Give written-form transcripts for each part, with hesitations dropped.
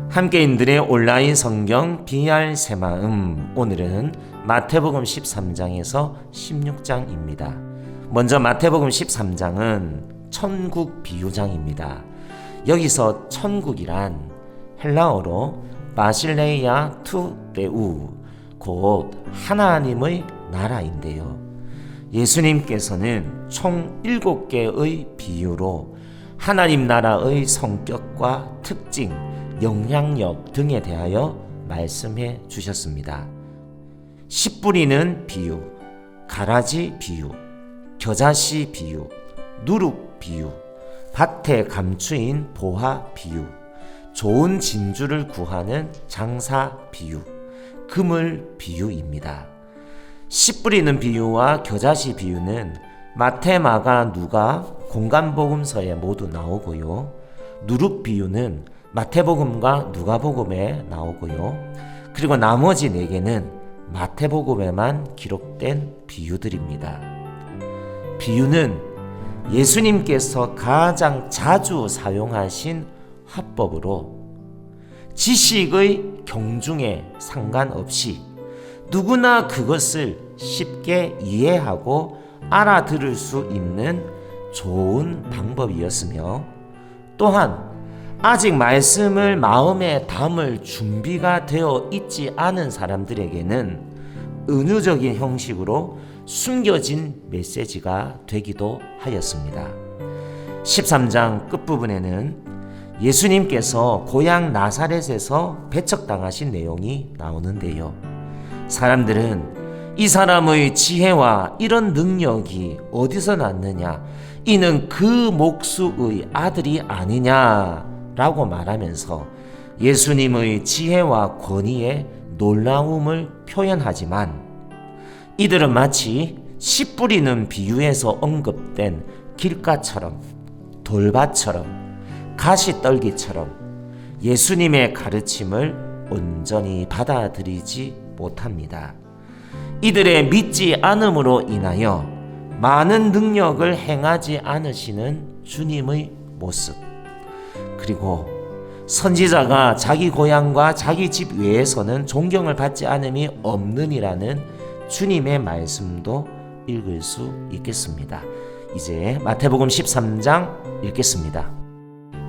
함께인들의 온라인 성경 BR 새마음, 오늘은 마태복음 13장에서 16장입니다. 먼저 마태복음 13장은 천국 비유장입니다. 여기서 천국이란 헬라어로 바실레이아 투 데우, 곧 하나님의 나라인데요. 예수님께서는 총 7개의 비유로 하나님 나라의 성격과 특징, 영향력 등에 대하여 말씀해 주셨습니다. 씨 뿌리는 비유, 가라지 비유, 겨자씨 비유, 누룩 비유, 밭에 감추인 보화 비유, 좋은 진주를 구하는 장사 비유, 그물 비유입니다. 씨 뿌리는 비유와 겨자씨 비유는 마태, 마가, 누가, 공간복음서에 모두 나오고요. 누룩 비유는 마태복음과 누가복음에 나오고요. 그리고 나머지 4개는 마태복음에만 기록된 비유들입니다. 비유는 예수님께서 가장 자주 사용하신 화법으로 지식의 경중에 상관없이 누구나 그것을 쉽게 이해하고 알아들을 수 있는 좋은 방법이었으며, 또한 아직 말씀을 마음에 담을 준비가 되어 있지 않은 사람들에게는 은유적인 형식으로 숨겨진 메시지가 되기도 하였습니다. 13장 끝부분에는 예수님께서 고향 나사렛에서 배척당하신 내용이 나오는데요. 사람들은 이 사람의 지혜와 이런 능력이 어디서 났느냐, 이는 그 목수의 아들이 아니냐라고 말하면서 예수님의 지혜와 권위에 놀라움을 표현하지만, 이들은 마치 씨 뿌리는 비유에서 언급된 길가처럼, 돌밭처럼, 가시떨기처럼 예수님의 가르침을 온전히 받아들이지 못합니다. 이들의 믿지 않음으로 인하여 많은 능력을 행하지 않으시는 주님의 모습, 그리고 선지자가 자기 고향과 자기 집 외에서는 존경을 받지 않음이 없느니라는 주님의 말씀도 읽을 수 있겠습니다. 이제 마태복음 13장 읽겠습니다.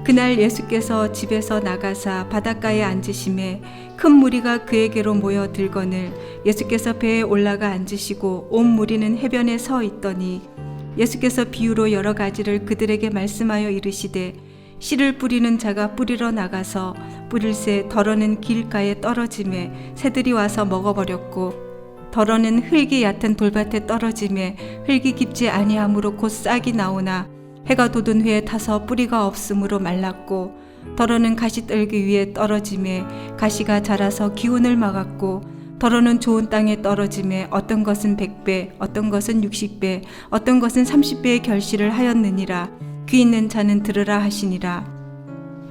그날 예수께서 집에서 나가사 바닷가에 앉으심에 큰 무리가 그에게로 모여 들거늘 예수께서 배에 올라가 앉으시고 온 무리는 해변에 서 있더니 예수께서 비유로 여러 가지를 그들에게 말씀하여 이르시되, 씨를 뿌리는 자가 뿌리러 나가서 뿌릴새 덜어는 길가에 떨어지매 새들이 와서 먹어버렸고, 덜어는 흙이 얕은 돌밭에 떨어지매 흙이 깊지 아니하므로 곧 싹이 나오나 해가 돋은 후에 타서 뿌리가 없으므로 말랐고, 덜어는 가시떨기 위에 떨어지매 가시가 자라서 기운을 막았고, 덜어는 좋은 땅에 떨어지매 어떤 것은 100배, 어떤 것은 60배, 어떤 것은 30배의 결실을 하였느니라. 귀 있는 자는 들으라 하시니라.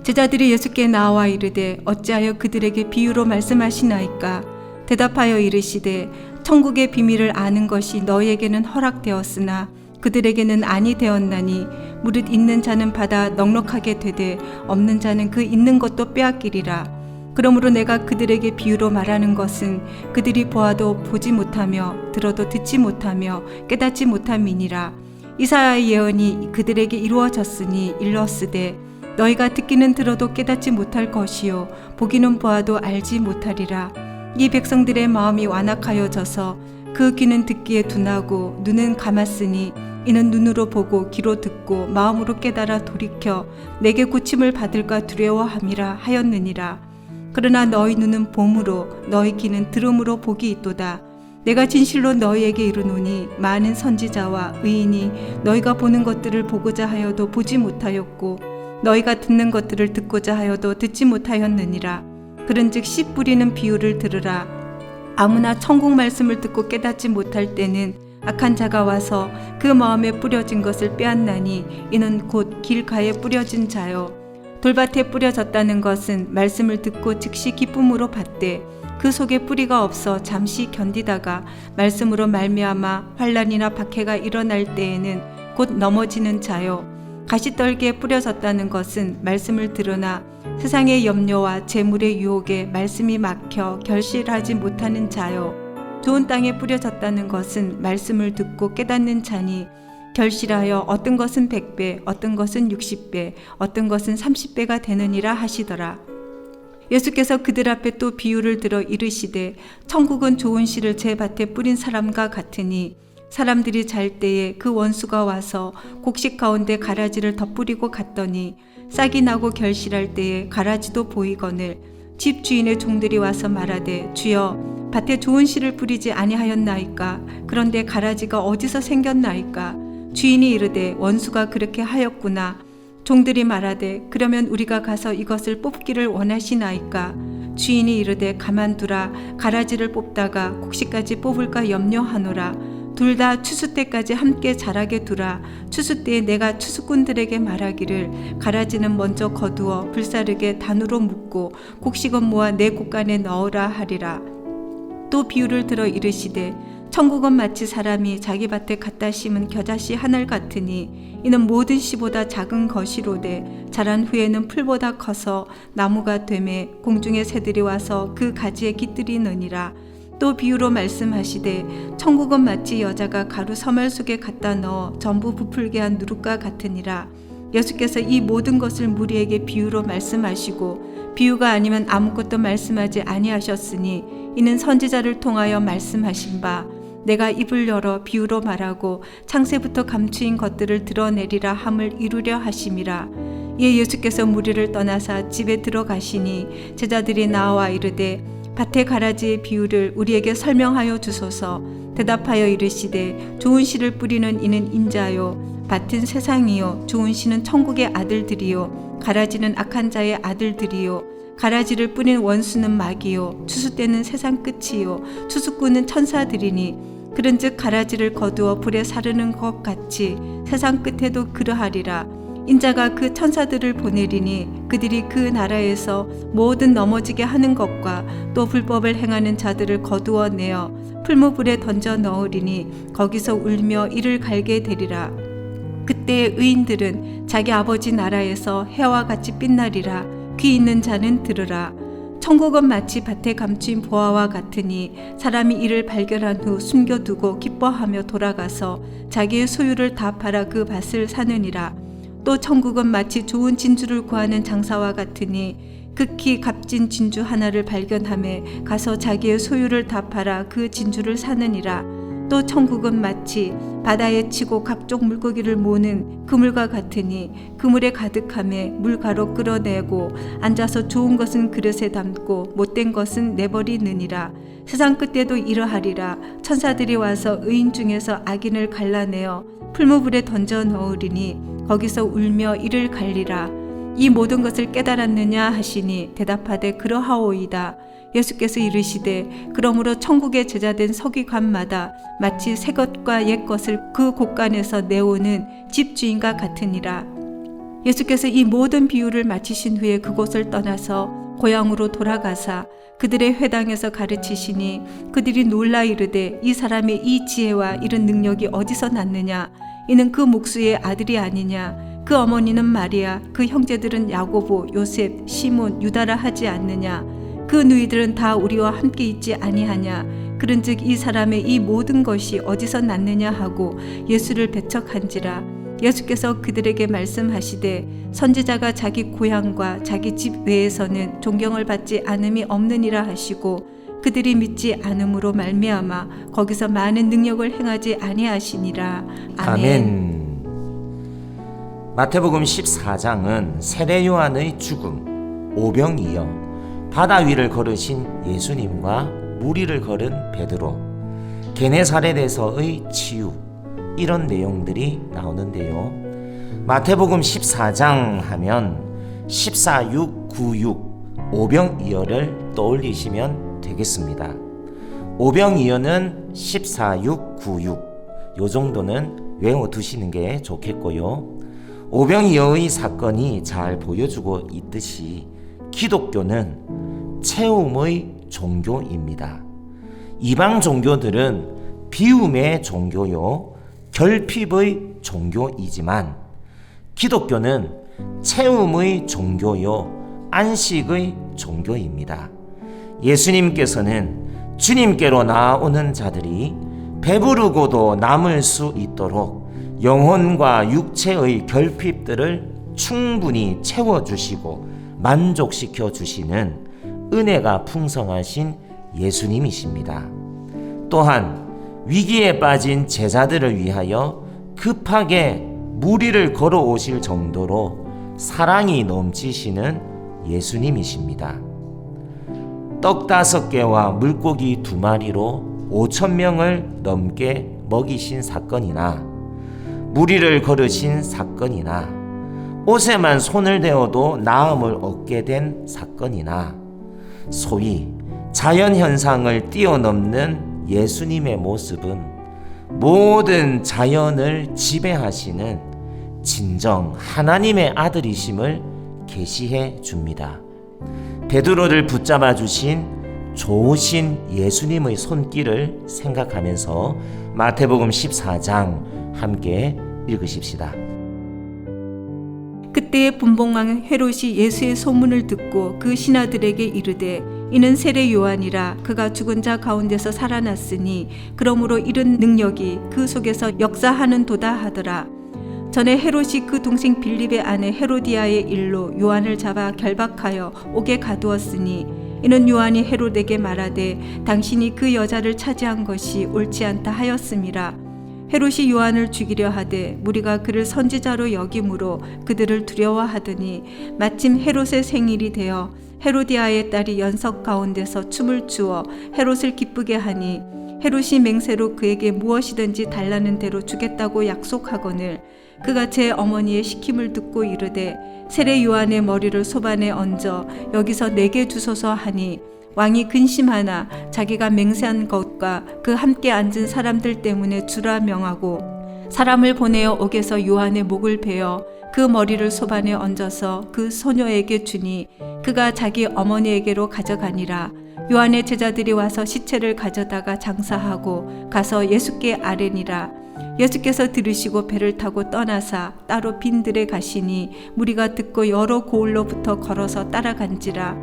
제자들이 예수께 나와 이르되 어찌하여 그들에게 비유로 말씀하시나이까? 대답하여 이르시되, 천국의 비밀을 아는 것이 너희에게는 허락되었으나 그들에게는 아니 되었나니, 무릇 있는 자는 받아 넉넉하게 되되 없는 자는 그 있는 것도 빼앗기리라. 그러므로 내가 그들에게 비유로 말하는 것은 그들이 보아도 보지 못하며 들어도 듣지 못하며 깨닫지 못함이니라. 이사야의 예언이 그들에게 이루어졌으니 일렀으되, 너희가 듣기는 들어도 깨닫지 못할 것이요 보기는 보아도 알지 못하리라. 이 백성들의 마음이 완악하여져서 그 귀는 듣기에 둔하고 눈은 감았으니, 이는 눈으로 보고 귀로 듣고 마음으로 깨달아 돌이켜 내게 고침을 받을까 두려워함이라 하였느니라. 그러나 너희 눈은 봄으로 너희 귀는 들음으로 복이 있도다. 내가 진실로 너희에게 이르노니 많은 선지자와 의인이 너희가 보는 것들을 보고자 하여도 보지 못하였고 너희가 듣는 것들을 듣고자 하여도 듣지 못하였느니라. 그런즉 씨 뿌리는 비유를 들으라. 아무나 천국 말씀을 듣고 깨닫지 못할 때는 악한 자가 와서 그 마음에 뿌려진 것을 빼앗나니, 이는 곧 길가에 뿌려진 자요. 돌밭에 뿌려졌다는 것은 말씀을 듣고 즉시 기쁨으로 받되 그 속에 뿌리가 없어 잠시 견디다가 말씀으로 말미암아 환난이나 박해가 일어날 때에는 곧 넘어지는 자요. 가시떨기에 뿌려졌다는 것은 말씀을 들으나 세상의 염려와 재물의 유혹에 말씀이 막혀 결실하지 못하는 자요. 좋은 땅에 뿌려졌다는 것은 말씀을 듣고 깨닫는 자니 결실하여 어떤 것은 100배, 어떤 것은 60배, 어떤 것은 30배가 되느니라 하시더라. 예수께서 그들 앞에 또 비유를 들어 이르시되 천국은 좋은 씨를 제 밭에 뿌린 사람과 같으니 사람들이 잘 때에 그 원수가 와서 곡식 가운데 가라지를 덧뿌리고 갔더니 싹이 나고 결실할 때에 가라지도 보이거늘 집 주인의 종들이 와서 말하되 주여 밭에 좋은 씨를 뿌리지 아니하였나이까? 그런데 가라지가 어디서 생겼나이까? 주인이 이르되 원수가 그렇게 하였구나. 종들이 말하되 그러면 우리가 가서 이것을 뽑기를 원하시나이까? 주인이 이르되 가만두라. 가라지를 뽑다가 곡식까지 뽑을까 염려하노라. 둘 다 추수 때까지 함께 자라게 두라. 추수 때에 내가 추수꾼들에게 말하기를 가라지는 먼저 거두어 불사르게 단으로 묶고 곡식은 모아 내 곳간에 넣으라 하리라. 또 비유를 들어 이르시되 천국은 마치 사람이 자기 밭에 갖다 심은 겨자씨 하늘 같으니 이는 모든 씨보다 작은 것이로되 자란 후에는 풀보다 커서 나무가 되매 공중의 새들이 와서 그 가지에 깃들이느니라. 또 비유로 말씀하시되 천국은 마치 여자가 가루 서말 속에 갖다 넣어 전부 부풀게 한 누룩과 같으니라. 예수께서 이 모든 것을 무리에게 비유로 말씀하시고 비유가 아니면 아무것도 말씀하지 아니하셨으니 이는 선지자를 통하여 말씀하신 바 내가 입을 열어 비유로 말하고 창세부터 감추인 것들을 드러내리라 함을 이루려 하심이라. 이에 예수께서 무리를 떠나사 집에 들어가시니 제자들이 나와 이르되 밭의 가라지의 비유를 우리에게 설명하여 주소서. 대답하여 이르시되 좋은 씨를 뿌리는 이는 인자요 밭은 세상이요 좋은 씨는 천국의 아들들이요 가라지는 악한 자의 아들들이요 가라지를 뿌린 원수는 마귀요 추수 때는 세상 끝이요 추수꾼은 천사들이니 그런즉 가라지를 거두어 불에 사르는 것 같이 세상 끝에도 그러하리라. 인자가 그 천사들을 보내리니 그들이 그 나라에서 모든 넘어지게 하는 것과 또 불법을 행하는 자들을 거두어 내어 풀무불에 던져 넣으리니 거기서 울며 이를 갈게 되리라. 그때 의인들은 자기 아버지 나라에서 해와 같이 빛나리라. 귀 있는 자는 들으라. 천국은 마치 밭에 감추인 보화와 같으니 사람이 이를 발견한 후 숨겨두고 기뻐하며 돌아가서 자기의 소유를 다 팔아 그 밭을 사느니라. 또 천국은 마치 좋은 진주를 구하는 장사와 같으니 극히 값진 진주 하나를 발견하며 가서 자기의 소유를 다 팔아 그 진주를 사느니라. 또 천국은 마치 바다에 치고 각종 물고기를 모으는 그물과 같으니 그물에 가득하며 물가로 끌어내고 앉아서 좋은 것은 그릇에 담고 못된 것은 내버리느니라. 세상 끝에도 이러하리라. 천사들이 와서 의인 중에서 악인을 갈라내어 풀무불에 던져 넣으리니 거기서 울며 이를 갈리라. 이 모든 것을 깨달았느냐 하시니 대답하되 그러하오이다. 예수께서 이르시되 그러므로 천국의 제자된 서기관마다 마치 새 것과 옛 것을 그 곳간에서 내오는 집주인과 같으니라. 예수께서 이 모든 비유를 마치신 후에 그곳을 떠나서 고향으로 돌아가사 그들의 회당에서 가르치시니 그들이 놀라 이르되 이 사람의 이 지혜와 이런 능력이 어디서 났느냐? 이는 그 목수의 아들이 아니냐? 그 어머니는 마리아, 그 형제들은 야고보, 요셉, 시몬, 유다라 하지 않느냐? 그 누이들은 다 우리와 함께 있지 아니하냐? 그런즉 이 사람의 이 모든 것이 어디서 났느냐 하고 예수를 배척한지라. 예수께서 그들에게 말씀하시되 선지자가 자기 고향과 자기 집 외에서는 존경을 받지 않음이 없느니라 하시고 그들이 믿지 않음으로 말미암아 거기서 많은 능력을 행하지 아니하시니라. 아멘. 마태복음 14장은 세례 요한의 죽음, 오병이어 바다 위를 걸으신 예수님과 무리를 걸은 베드로, 게네사렛에서의 치유, 이런 내용들이 나오는데요. 마태복음 14장 하면 14육, 96, 오병이어를 떠올리시면 되겠습니다. 오병이어는 14육, 96, 요 정도는 외워두시는 게 좋겠고요. 오병이어의 사건이 잘 보여주고 있듯이 기독교는 체험의 종교입니다. 이방 종교들은 비움의 종교요 결핍의 종교이지만 기독교는 채움의 종교요 안식의 종교입니다. 예수님께서는 주님께로 나아오는 자들이 배부르고도 남을 수 있도록 영혼과 육체의 결핍들을 충분히 채워주시고 만족시켜 주시는 은혜가 풍성하신 예수님이십니다. 또한 위기에 빠진 제자들을 위하여 급하게 무리를 걸어오실 정도로 사랑이 넘치시는 예수님이십니다. 떡 5개와 물고기 2마리로 5,000명을 넘게 먹이신 사건이나 무리를 걸으신 사건이나 옷에만 손을 대어도 나음을 얻게 된 사건이나 소위 자연현상을 뛰어넘는 예수님의 모습은 모든 자연을 지배하시는 진정 하나님의 아들이심을 계시해 줍니다. 베드로를 붙잡아 주신 좋으신 예수님의 손길을 생각하면서 마태복음 14장 함께 읽으십시다. 그때의 분봉왕 헤롯이 예수의 소문을 듣고 그 신하들에게 이르되 이는 세례 요한이라 그가 죽은 자 가운데서 살아났으니 그러므로 이런 능력이 그 속에서 역사하는도다 하더라. 전에 헤롯이 그 동생 빌립의 아내 헤로디아의 일로 요한을 잡아 결박하여 옥에 가두었으니 이는 요한이 헤롯에게 말하되 당신이 그 여자를 차지한 것이 옳지 않다 하였음이라. 헤롯이 요한을 죽이려 하되 무리가 그를 선지자로 여김으로 그들을 두려워하더니 마침 헤롯의 생일이 되어 헤로디아의 딸이 연석 가운데서 춤을 추어 헤롯을 기쁘게 하니 헤롯이 맹세로 그에게 무엇이든지 달라는 대로 주겠다고 약속하거늘 그가 제 어머니의 시킴을 듣고 이르되 세례 요한의 머리를 소반에 얹어 여기서 내게 주소서 하니 왕이 근심하나 자기가 맹세한 것과 그 함께 앉은 사람들 때문에 주라 명하고 사람을 보내어 옥에서 요한의 목을 베어 그 머리를 소반에 얹어서 그 소녀에게 주니 그가 자기 어머니에게로 가져가니라. 요한의 제자들이 와서 시체를 가져다가 장사하고 가서 예수께 아뢰니라. 예수께서 들으시고 배를 타고 떠나사 따로 빈들에 가시니 무리가 듣고 여러 고을로부터 걸어서 따라간지라.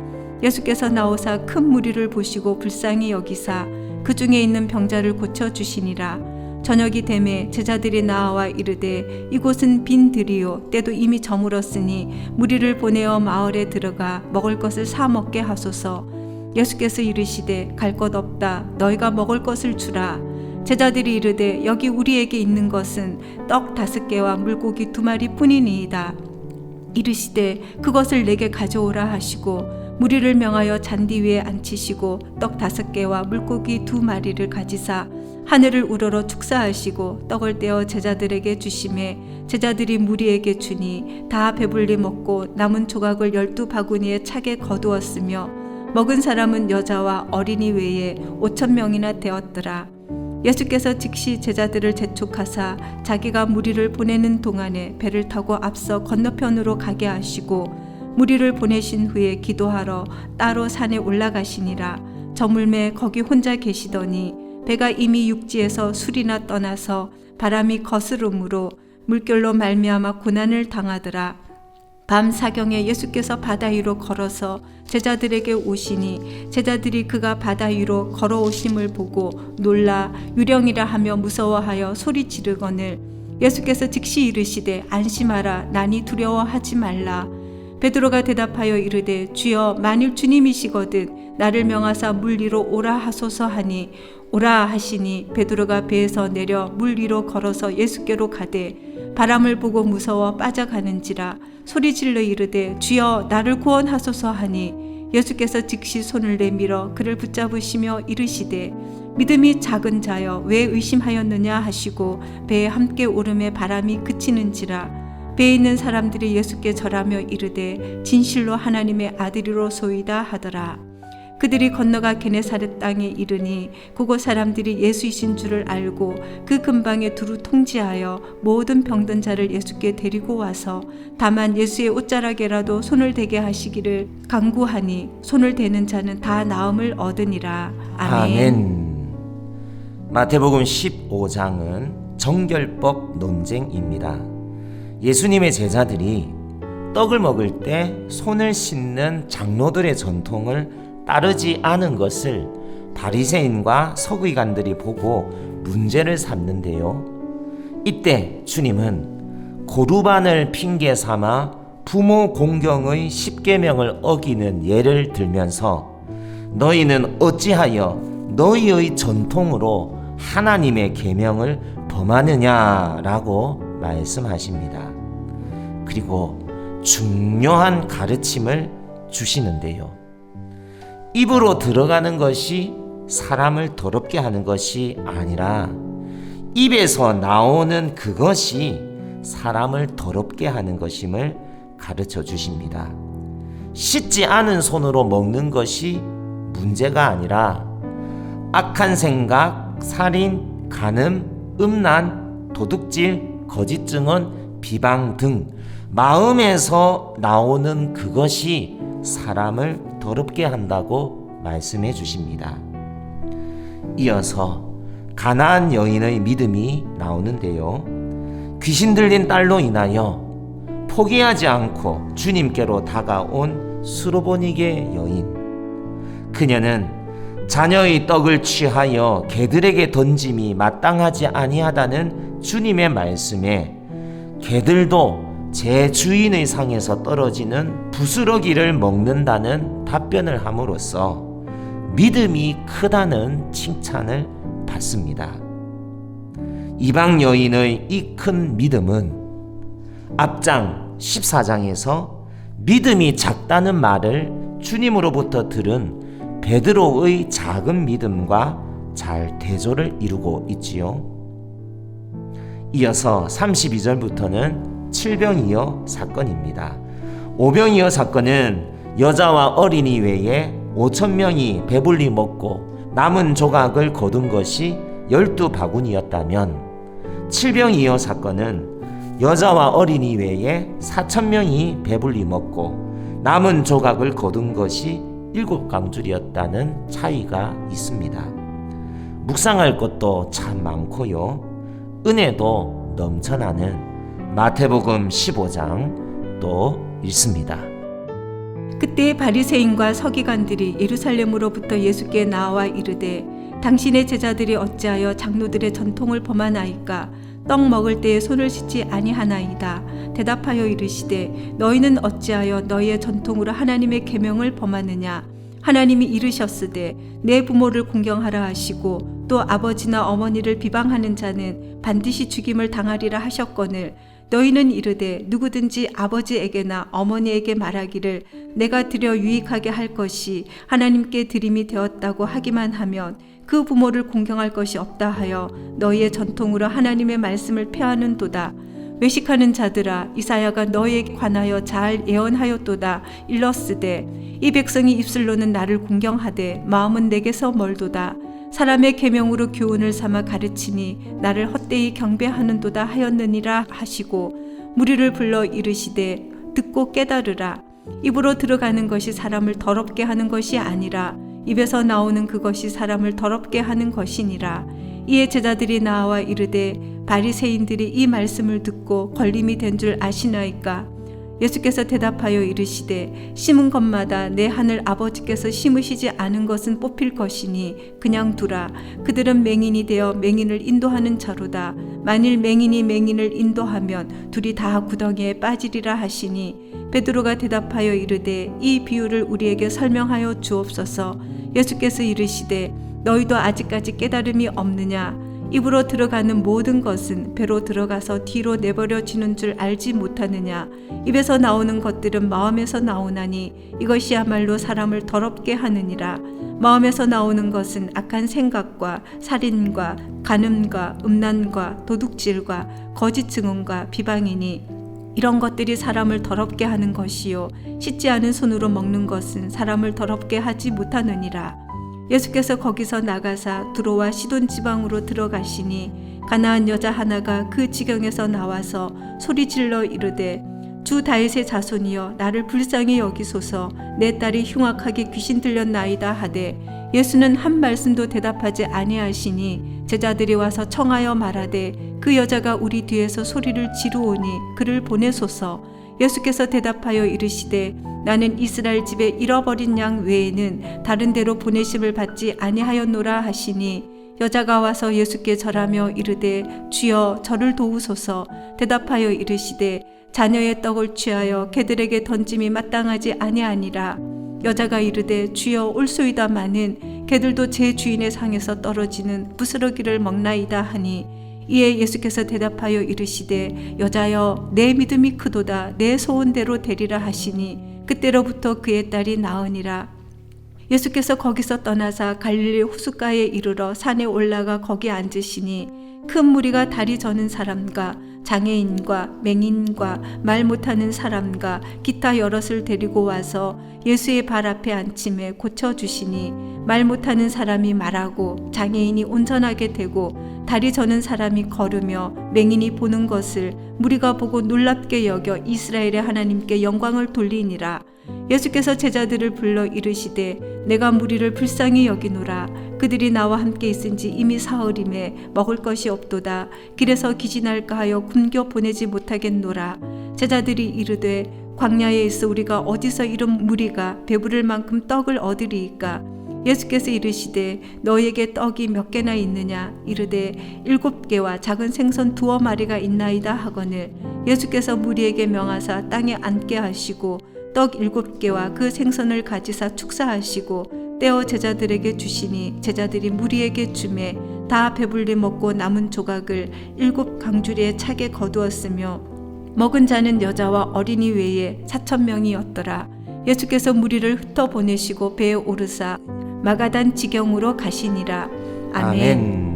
예수께서 나오사 큰 무리를 보시고 불쌍히 여기사 그 중에 있는 병자를 고쳐 주시니라. 저녁이 되매 제자들이 나와 이르되 이곳은 빈 들이요 때도 이미 저물었으니 무리를 보내어 마을에 들어가 먹을 것을 사 먹게 하소서. 예수께서 이르시되 갈 것 없다 너희가 먹을 것을 주라. 제자들이 이르되 여기 우리에게 있는 것은 떡 5개와 물고기 2마리 뿐이니이다. 이르시되 그것을 내게 가져오라 하시고 무리를 명하여 잔디 위에 앉히시고 떡 5개와 물고기 2마리를 가지사 하늘을 우러러 축사하시고 떡을 떼어 제자들에게 주시매 제자들이 무리에게 주니 다 배불리 먹고 남은 조각을 12바구니에 차게 거두었으며 먹은 사람은 여자와 어린이 외에 5,000명이나 되었더라. 예수께서 즉시 제자들을 재촉하사 자기가 무리를 보내는 동안에 배를 타고 앞서 건너편으로 가게 하시고 무리를 보내신 후에 기도하러 따로 산에 올라가시니라. 저물매 거기 혼자 계시더니 배가 이미 육지에서 술이나 떠나서 바람이 거스름으로 물결로 말미암아 고난을 당하더라. 밤 사경에 예수께서 바다 위로 걸어서 제자들에게 오시니 제자들이 그가 바다 위로 걸어오심을 보고 놀라 유령이라 하며 무서워하여 소리 지르거늘 예수께서 즉시 이르시되 안심하라 나니 두려워하지 말라. 베드로가 대답하여 이르되 주여 만일 주님이시거든 나를 명하사 물 위로 오라 하소서 하니 오라 하시니 베드로가 배에서 내려 물 위로 걸어서 예수께로 가되 바람을 보고 무서워 빠져가는지라 소리질러 이르되 주여 나를 구원하소서 하니 예수께서 즉시 손을 내밀어 그를 붙잡으시며 이르시되 믿음이 작은 자여 왜 의심하였느냐 하시고 배에 함께 오름에 바람이 그치는지라. 배에 있는 사람들이 예수께 절하며 이르되 진실로 하나님의 아들이로소이다 하더라. 그들이 건너가 게네사렛 땅에 이르니 그곳 사람들이 예수이신 줄을 알고 그 근방에 두루 통지하여 모든 병든 자를 예수께 데리고 와서 다만 예수의 옷자락에라도 손을 대게 하시기를 간구하니 손을 대는 자는 다 나음을 얻으니라. 아멘. 마태복음 15장은 정결법 논쟁입니다. 예수님의 제자들이 떡을 먹을 때 손을 씻는 장로들의 전통을 따르지 않은 것을 바리새인과 서기관들이 보고 문제를 삼는데요. 이때 주님은 고르반을 핑계 삼아 부모 공경의 10계명을 어기는 예를 들면서 너희는 어찌하여 너희의 전통으로 하나님의 계명을 범하느냐라고 말씀하십니다. 그리고 중요한 가르침을 주시는데요. 입으로 들어가는 것이 사람을 더럽게 하는 것이 아니라 입에서 나오는 그것이 사람을 더럽게 하는 것임을 가르쳐 주십니다. 씻지 않은 손으로 먹는 것이 문제가 아니라 악한 생각, 살인, 간음, 음란, 도둑질, 거짓 증언, 비방 등 마음에서 나오는 그것이 사람을 더럽게 한다고 말씀해 주십니다. 이어서 가나안 여인의 믿음이 나오는데요. 귀신 들린 딸로 인하여 포기하지 않고 주님께로 다가온 수로보니게 여인. 그녀는 자녀의 떡을 취하여 개들에게 던짐이 마땅하지 아니하다는 주님의 말씀에 개들도 제 주인의 상에서 떨어지는 부스러기를 먹는다는 답변을 함으로써 믿음이 크다는 칭찬을 받습니다. 이방 여인의 이 큰 믿음은 앞장 14장에서 믿음이 작다는 말을 주님으로부터 들은 베드로의 작은 믿음과 잘 대조를 이루고 있지요. 이어서 32절부터는 칠병이어 사건입니다. 오병이어 사건은 여자와 어린이 외에 5,000명이 배불리 먹고 남은 조각을 거둔 것이 12바구니였다면 칠병이어 사건은 여자와 어린이 외에 4,000명이 배불리 먹고 남은 조각을 거둔 것이 7강줄이었다는 차이가 있습니다. 묵상할 것도 참 많고요. 은혜도 넘쳐나는 마태복음 15장 또 읽습니다. 그때 바리새인과 서기관들이 예루살렘으로부터 예수께 나와 이르되 당신의 제자들이 어찌하여 장로들의 전통을 범하나이까? 떡 먹을 때에 손을 씻지 아니하나이다. 대답하여 이르시되 너희는 어찌하여 너희의 전통으로 하나님의 계명을 범하느냐? 하나님이 이르셨으되 내 부모를 공경하라 하시고 또 아버지나 어머니를 비방하는 자는 반드시 죽임을 당하리라 하셨거늘 너희는 이르되 누구든지 아버지에게나 어머니에게 말하기를 내가 드려 유익하게 할 것이 하나님께 드림이 되었다고 하기만 하면 그 부모를 공경할 것이 없다 하여 너희의 전통으로 하나님의 말씀을 폐하는도다. 외식하는 자들아 이사야가 너희에게 관하여 잘 예언하였도다. 일렀으되 이 백성이 입술로는 나를 공경하되 마음은 내게서 멀도다. 사람의 계명으로 교훈을 삼아 가르치니 나를 헛되이 경배하는도다 하였느니라 하시고 무리를 불러 이르시되 듣고 깨달으라. 입으로 들어가는 것이 사람을 더럽게 하는 것이 아니라 입에서 나오는 그것이 사람을 더럽게 하는 것이니라. 이에 제자들이 나와 이르되 바리새인들이 이 말씀을 듣고 걸림이 된 줄 아시나이까? 예수께서 대답하여 이르시되 심은 것마다 내 하늘 아버지께서 심으시지 않은 것은 뽑힐 것이니 그냥 두라. 그들은 맹인이 되어 맹인을 인도하는 자로다. 만일 맹인이 맹인을 인도하면 둘이 다 구덩이에 빠지리라 하시니 베드로가 대답하여 이르되 이 비유를 우리에게 설명하여 주옵소서. 예수께서 이르시되 너희도 아직까지 깨달음이 없느냐? 입으로 들어가는 모든 것은 배로 들어가서 뒤로 내버려지는 줄 알지 못하느냐? 입에서 나오는 것들은 마음에서 나오나니 이것이야말로 사람을 더럽게 하느니라. 마음에서 나오는 것은 악한 생각과 살인과 간음과 음란과 도둑질과 거짓 증언과 비방이니 이런 것들이 사람을 더럽게 하는 것이요 씻지 않은 손으로 먹는 것은 사람을 더럽게 하지 못하느니라. 예수께서 거기서 나가사 두로와 시돈 지방으로 들어가시니 가나안 여자 하나가 그 지경에서 나와서 소리질러 이르되 주 다윗의 자손이여 나를 불쌍히 여기소서. 내 딸이 흉악하게 귀신 들렸나이다 하되 예수는 한 말씀도 대답하지 아니하시니 제자들이 와서 청하여 말하되 그 여자가 우리 뒤에서 소리를 지르오니 그를 보내소서. 예수께서 대답하여 이르시되 나는 이스라엘 집에 잃어버린 양 외에는 다른 데로 보내심을 받지 아니하였노라 하시니 여자가 와서 예수께 절하며 이르되 주여 저를 도우소서. 대답하여 이르시되 자녀의 떡을 취하여 개들에게 던짐이 마땅하지 아니하니라. 여자가 이르되 주여 올소이다마는 개들도 제 주인의 상에서 떨어지는 부스러기를 먹나이다 하니 이에 예수께서 대답하여 이르시되 여자여 내 믿음이 크도다. 내 소원대로 되리라 하시니 그때로부터 그의 딸이 나으니라. 예수께서 거기서 떠나사 갈릴리 호숫가에 이르러 산에 올라가 거기 앉으시니 큰 무리가 다리 저는 사람과 장애인과 맹인과 말 못하는 사람과 기타 여럿을 데리고 와서 예수의 발 앞에 앉힘에 고쳐주시니 말 못하는 사람이 말하고 장애인이 온전하게 되고 다리 저는 사람이 걸으며 맹인이 보는 것을 무리가 보고 놀랍게 여겨 이스라엘의 하나님께 영광을 돌리니라. 예수께서 제자들을 불러 이르시되 내가 무리를 불쌍히 여기노라. 그들이 나와 함께 있은지 이미 사흘임에 먹을 것이 없도다. 길에서 기진할까 하여 굶겨 보내지 못하겠노라. 제자들이 이르되 광야에 있어 우리가 어디서 이런 무리가 배부를 만큼 떡을 얻으리이까. 예수께서 이르시되 너에게 떡이 몇 개나 있느냐. 이르되 7개와 작은 생선 2마리가 있나이다 하거늘 예수께서 무리에게 명하사 땅에 앉게 하시고 떡 7개와 그 생선을 가지사 축사하시고 떼어 제자들에게 주시니 제자들이 무리에게 주매 다 배불리 먹고 남은 조각을 7강주리에 차게 거두었으며 먹은 자는 여자와 어린이 외에 4,000명이었더라. 예수께서 무리를 흩어 보내시고 배에 오르사 마가단 지경으로 가시니라. 아멘.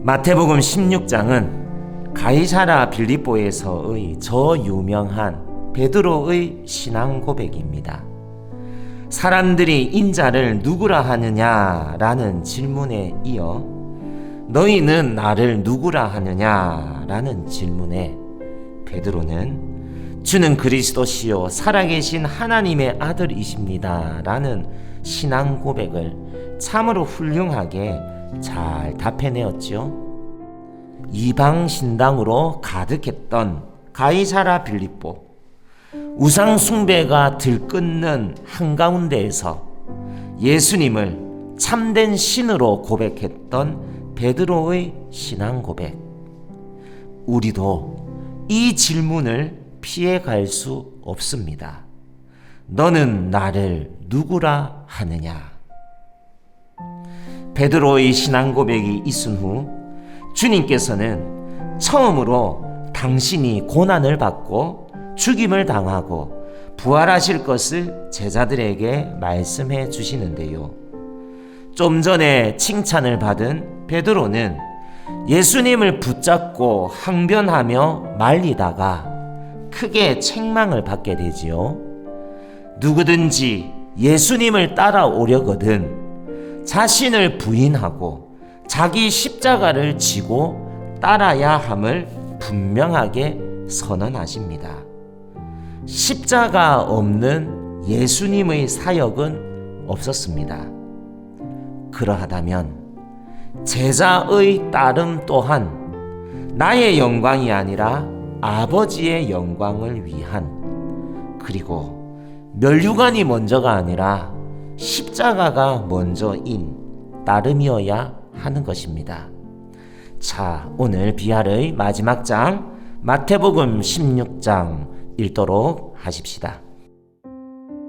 마태복음 16장은 가이사랴 빌립보에서의 저 유명한 베드로의 신앙 고백입니다. 사람들이 인자를 누구라 하느냐라는 질문에 이어 너희는 나를 누구라 하느냐라는 질문에 베드로는 주는 그리스도시요 살아계신 하나님의 아들이십니다 라는 신앙 고백을 참으로 훌륭하게 잘 답해내었죠. 이방 신당으로 가득했던 가이사랴 빌립보, 우상 숭배가 들끓는 한가운데에서 예수님을 참된 신으로 고백했던 베드로의 신앙 고백. 우리도 이 질문을 피해갈 수 없습니다. 너는 나를 누구라 하느냐? 베드로의 신앙 고백이 있은 후 주님께서는 처음으로 당신이 고난을 받고 죽임을 당하고 부활하실 것을 제자들에게 말씀해 주시는데요. 좀 전에 칭찬을 받은 베드로는 예수님을 붙잡고 항변하며 말리다가 크게 책망을 받게 되지요. 누구든지 예수님을 따라오려거든 자신을 부인하고 자기 십자가를 지고 따라야 함을 분명하게 선언하십니다. 십자가 없는 예수님의 사역은 없었습니다. 그러하다면 제자의 따름 또한 나의 영광이 아니라 아버지의 영광을 위한, 그리고 면류관이 먼저가 아니라 십자가가 먼저인 따름이어야 하는 것입니다. 자, 오늘 비할의 마지막 장 마태복음 16장 읽도록 하십시다.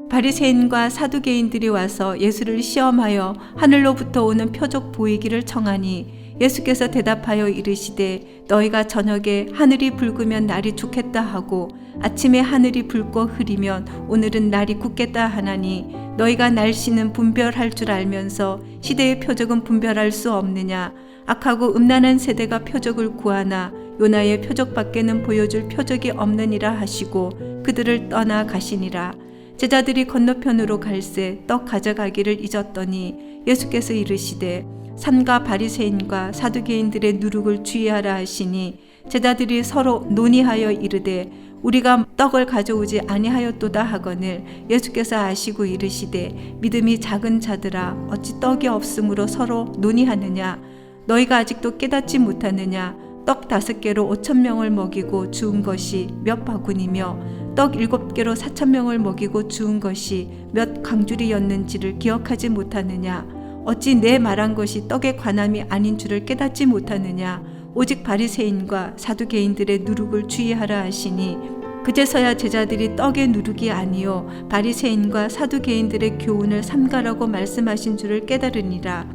바리새인과 사두개인들이 와서 예수를 시험하여 하늘로부터 오는 표적 보이기를 청하니 예수께서 대답하여 이르시되 너희가 저녁에 하늘이 붉으면 날이 좋겠다 하고 아침에 하늘이 붉고 흐리면 오늘은 날이 굳겠다 하나니 너희가 날씨는 분별할 줄 알면서 시대의 표적은 분별할 수 없느냐? 악하고 음란한 세대가 표적을 구하나 요나의 표적밖에는 보여줄 표적이 없느니라 하시고 그들을 떠나 가시니라. 제자들이 건너편으로 갈새 떡 가져가기를 잊었더니 예수께서 이르시되 삼가 바리새인과 사두개인들의 누룩을 주의하라 하시니 제자들이 서로 논의하여 이르되 우리가 떡을 가져오지 아니하였도다 하거늘 예수께서 아시고 이르시되 믿음이 작은 자들아 어찌 떡이 없으므로 서로 논의하느냐. 너희가 아직도 깨닫지 못하느냐? 떡 5개로 5,000명을 먹이고 주운 것이 몇 바구니며 떡 7개로 4,000명을 먹이고 주운 것이 몇 강줄이었는지를 기억하지 못하느냐? 어찌 내 말한 것이 떡의 관함이 아닌 줄을 깨닫지 못하느냐? 오직 바리새인과 사두개인들의 누룩을 주의하라 하시니 그제서야 제자들이 떡의 누룩이 아니요 바리새인과 사두개인들의 교훈을 삼가라고 말씀하신 줄을 깨달으니라.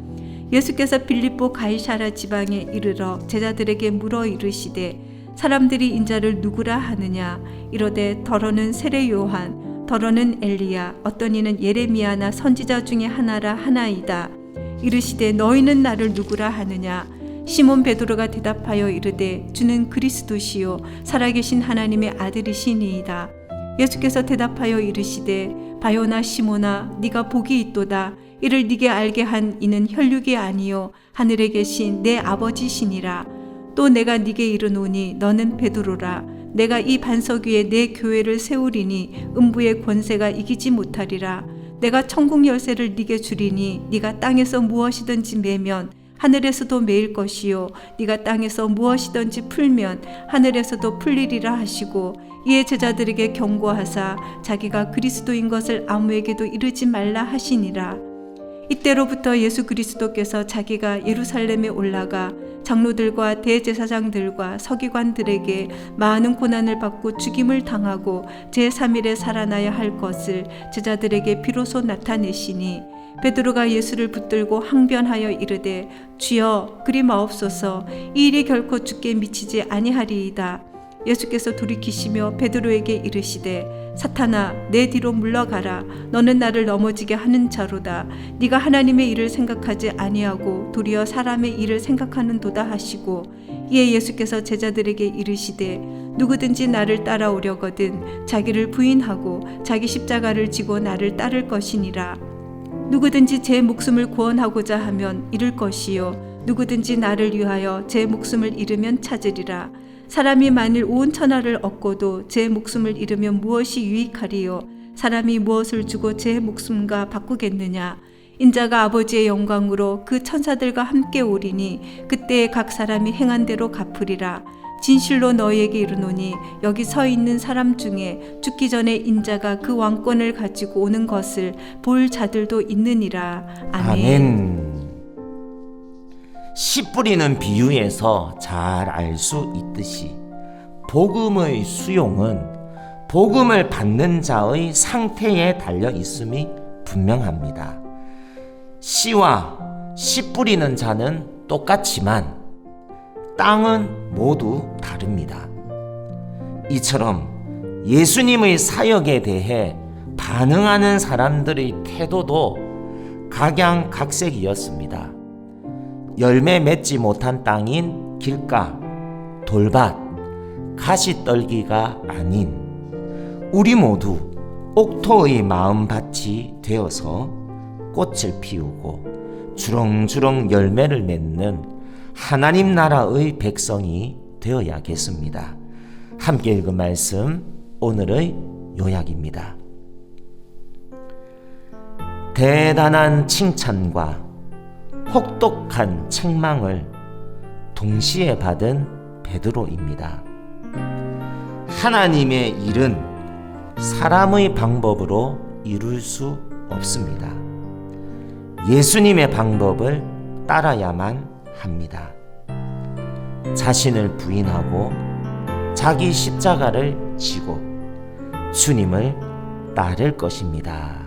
예수께서 빌립보 가이사랴 지방에 이르러 제자들에게 물어 이르시되 사람들이 인자를 누구라 하느냐? 이르되 더러는 세례 요한, 더러는 엘리야, 어떤 이는 예레미야나 선지자 중에 하나라 하나이다. 이르시되 너희는 나를 누구라 하느냐? 시몬 베드로가 대답하여 이르되 주는 그리스도시요 살아계신 하나님의 아들이시니이다. 예수께서 대답하여 이르시되 바요나 시몬아 네가 복이 있도다. 이를 네게 알게 한 이는 혈육이 아니요 하늘에 계신 내 아버지시니라. 또 내가 네게 이르노니 너는 베드로라. 내가 이 반석 위에 내 교회를 세우리니 음부의 권세가 이기지 못하리라. 내가 천국 열쇠를 네게 주리니 네가 땅에서 무엇이든지 매면 하늘에서도 매일 것이요 네가 땅에서 무엇이든지 풀면 하늘에서도 풀리리라 하시고 이에 제자들에게 경고하사 자기가 그리스도인 것을 아무에게도 이르지 말라 하시니라. 이때로부터 예수 그리스도께서 자기가 예루살렘에 올라가 장로들과 대제사장들과 서기관들에게 많은 고난을 받고 죽임을 당하고 제3일에 살아나야 할 것을 제자들에게 비로소 나타내시니 베드로가 예수를 붙들고 항변하여 이르되 주여 그리 마옵소서 이 일이 결코 주께 미치지 아니하리이다. 예수께서 돌이키시며 베드로에게 이르시되 사탄아 내 뒤로 물러가라. 너는 나를 넘어지게 하는 자로다. 네가 하나님의 일을 생각하지 아니하고 도리어 사람의 일을 생각하는도다 하시고 이에 예수께서 제자들에게 이르시되 누구든지 나를 따라오려거든 자기를 부인하고 자기 십자가를 지고 나를 따를 것이니라. 누구든지 제 목숨을 구원하고자 하면 잃을 것이요 누구든지 나를 위하여 제 목숨을 잃으면 찾으리라. 사람이 만일 온 천하를 얻고도 제 목숨을 잃으면 무엇이 유익하리요? 사람이 무엇을 주고 제 목숨과 바꾸겠느냐? 인자가 아버지의 영광으로 그 천사들과 함께 오리니 그때에 각 사람이 행한 대로 갚으리라. 진실로 너희에게 이르노니 여기 서 있는 사람 중에 죽기 전에 인자가 그 왕권을 가지고 오는 것을 볼 자들도 있느니라. 아멘. 씨 뿌리는 비유에서 잘 알 수 있듯이 복음의 수용은 복음을 받는 자의 상태에 달려 있음이 분명합니다. 씨와 씨 뿌리는 자는 똑같지만 땅은 모두 다릅니다. 이처럼 예수님의 사역에 대해 반응하는 사람들의 태도도 각양각색이었습니다. 열매 맺지 못한 땅인 길가, 돌밭, 가시떨기가 아닌 우리 모두 옥토의 마음밭이 되어서 꽃을 피우고 주렁주렁 열매를 맺는 하나님 나라의 백성이 되어야겠습니다. 함께 읽은 말씀 오늘의 요약입니다. 대단한 칭찬과 혹독한 책망을 동시에 받은 베드로입니다. 하나님의 일은 사람의 방법으로 이룰 수 없습니다. 예수님의 방법을 따라야만 합니다. 자신을 부인하고 자기 십자가를 지고 주님을 따를 것입니다.